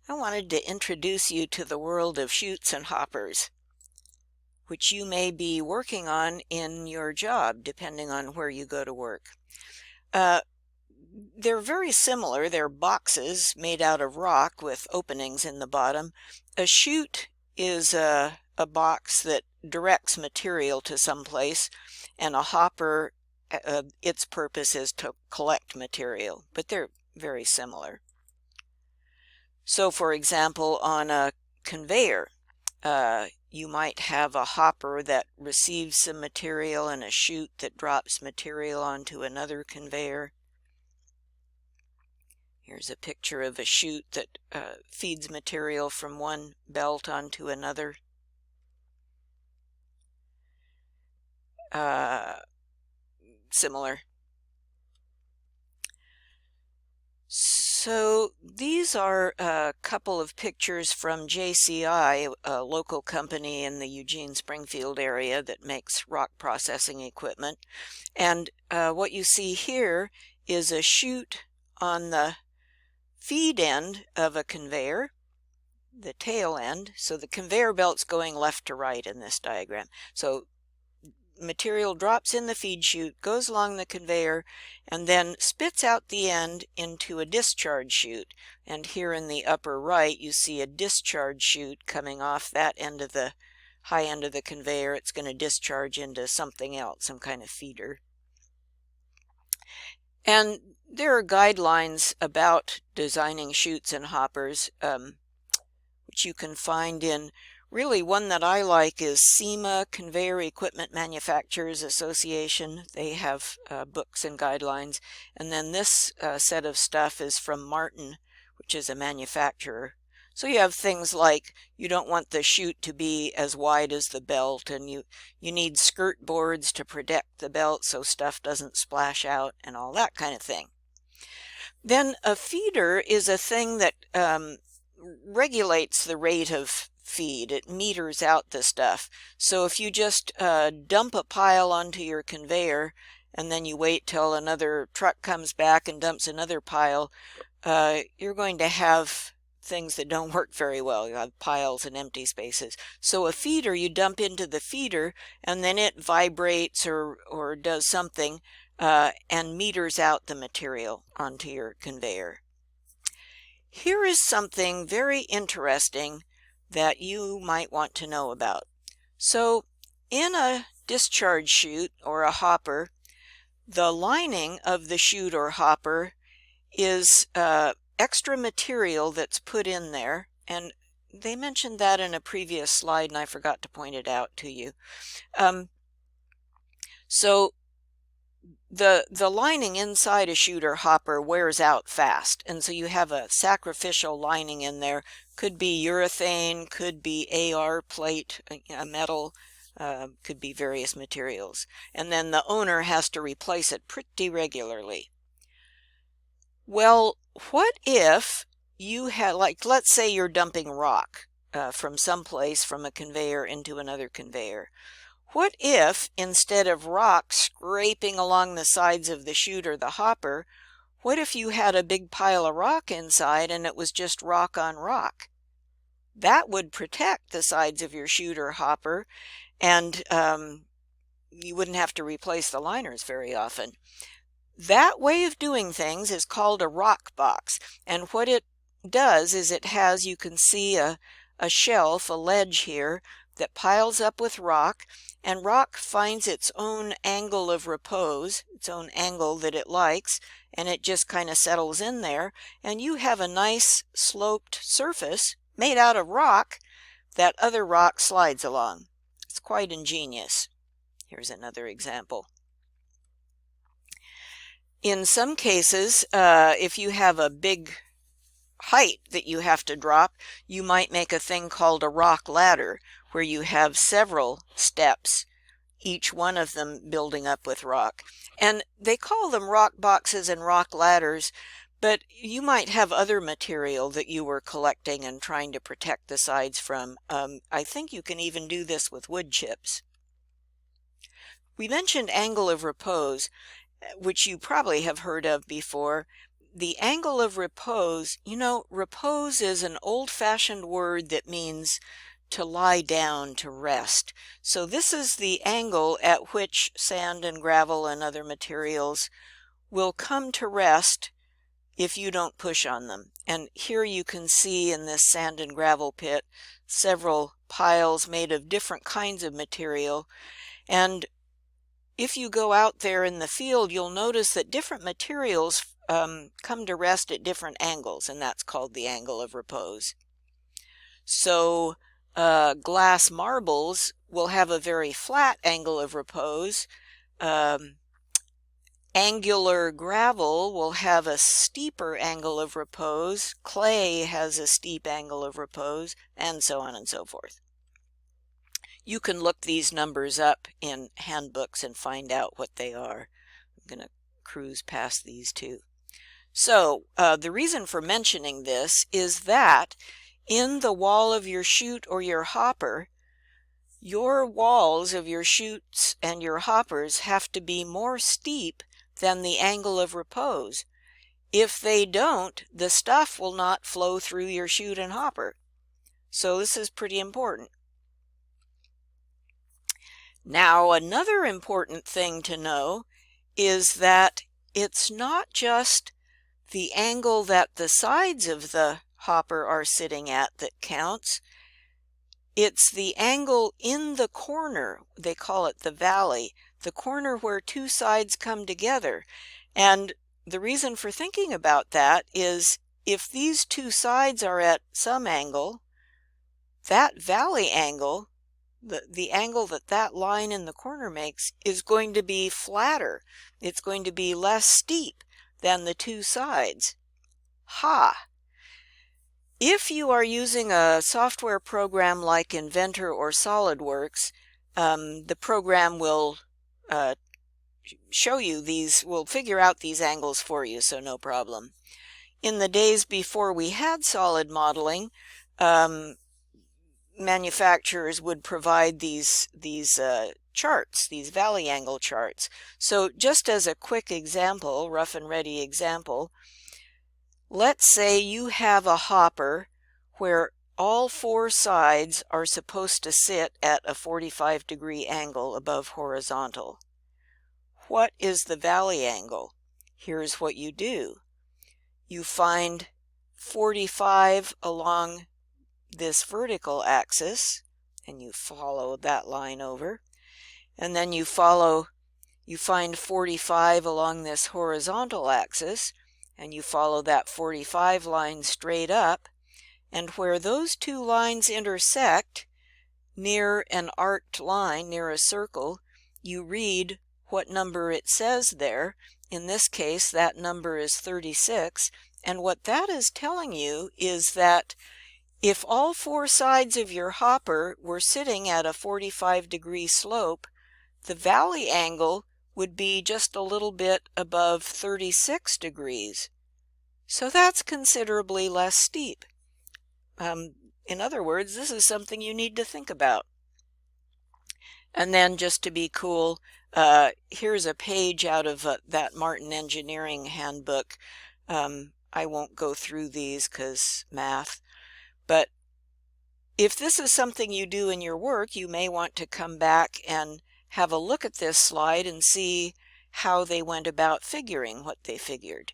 I wanted to introduce you to the world of chutes and hoppers, which you may be working on in your job, depending on where you go to work. They're very similar. They're boxes made out of rock with openings in the bottom. A chute is a box that directs material to someplace, and a hopper, its purpose is to collect material, but they're very similar. So, for example, on a conveyor, you might have a hopper that receives some material and a chute that drops material onto another conveyor. Here's a picture of a chute that feeds material from one belt onto another. Similar. So these are a couple of pictures from JCI, a local company in the Eugene-Springfield area that makes rock processing equipment. And what you see here is a chute on the feed end of a conveyor, the tail end. So the conveyor belt's going left to right in this diagram. So material drops in the feed chute, goes along the conveyor, and then spits out the end into a discharge chute. And here in the upper right, you see a discharge chute coming off that end of the high end of the conveyor. It's going to discharge into something else, some kind of feeder. And there are guidelines about designing chutes and hoppers, which you can find in really, one that I like is SEMA, Conveyor Equipment Manufacturers Association. They have books and guidelines. And then this set of stuff is from Martin, which is a manufacturer. So you have things like you don't want the chute to be as wide as the belt, and you need skirt boards to protect the belt so stuff doesn't splash out and all that kind of thing. Then a feeder is a thing that regulates the rate of feed. It meters out the stuff. So if you just dump a pile onto your conveyor and then you wait till another truck comes back and dumps another pile, you're going to have things that don't work very well. You have piles and empty spaces. So a feeder, you dump into the feeder and then it vibrates or does something and meters out the material onto your conveyor. Here is something very interesting that you might want to know about. So in a discharge chute or a hopper, the lining of the chute or hopper is extra material that's put in there, and they mentioned that in a previous slide and I forgot to point it out to you. So the lining inside a chute or hopper wears out fast, and so you have a sacrificial lining in there. Could be urethane, could be AR plate, a metal, could be various materials. And then the owner has to replace it pretty regularly. Well, what if you had, like, let's say you're dumping rock from someplace, from a conveyor into another conveyor. What if, instead of rock scraping along the sides of the chute or the hopper, what if you had a big pile of rock inside and it was just rock on rock? That would protect the sides of your chute or hopper, and you wouldn't have to replace the liners very often. That way of doing things is called a rock box, and what it does is it has, you can see a shelf, a ledge here, that piles up with rock, and rock finds its own angle of repose, its own angle that it likes, and it just kind of settles in there, and you have a nice sloped surface made out of rock that other rock slides along. It's quite ingenious. Here's another example. In some cases, if you have a big height that you have to drop, you might make a thing called a rock ladder, where you have several steps, each one of them building up with rock. And they call them rock boxes and rock ladders, but you might have other material that you were collecting and trying to protect the sides from. I think you can even do this with wood chips. We mentioned angle of repose, which you probably have heard of before. the angle of repose, you know, repose is an old-fashioned word that means to lie down, to rest. So this is the angle at which sand and gravel and other materials will come to rest if you don't push on them. And here you can see in this sand and gravel pit several piles made of different kinds of material. And if you go out there in the field, you'll notice that different materials come to rest at different angles, and that's called the angle of repose. So glass marbles will have a very flat angle of repose. Angular gravel will have a steeper angle of repose. Clay has a steep angle of repose, and so on and so forth. You can look these numbers up in handbooks and find out what they are. I'm going to cruise past these two. So the reason for mentioning this is that in the wall of your chute or your hopper, your walls of your chutes and your hoppers have to be more steep than the angle of repose. If they don't, the stuff will not flow through your chute and hopper. So this is pretty important. Now, another important thing to know is that it's not just the angle that the sides of the hopper are sitting at that counts. It's the angle in the corner, they call it the valley, the corner where two sides come together. And the reason for thinking about that is if these two sides are at some angle, that valley angle, the angle that that line in the corner makes, is going to be flatter. It's going to be less steep than the two sides. Ha! If you are using a software program like Inventor or SolidWorks, the program will show you these, will figure out these angles for you, so no problem. In the days before we had solid modeling, manufacturers would provide these charts, these valley angle charts. So just as a quick example, rough and ready example, let's say you have a hopper where all four sides are supposed to sit at a 45-degree angle above horizontal. What is the valley angle? Here's what you do. You find 45 along this vertical axis, and you follow that line over, and then you find 45 along this horizontal axis, and you follow that 45 line straight up, and where those two lines intersect near an arced line, near a circle, you read what number it says there. In this case, that number is 36, and what that is telling you is that if all four sides of your hopper were sitting at a 45-degree slope, the valley angle would be just a little bit above 36 degrees. So that's considerably less steep. In other words, this is something you need to think about. And then just to be cool, here's a page out of that Martin Engineering handbook. I won't go through these because math. But if this is something you do in your work, you may want to come back and have a look at this slide and see how they went about figuring what they figured.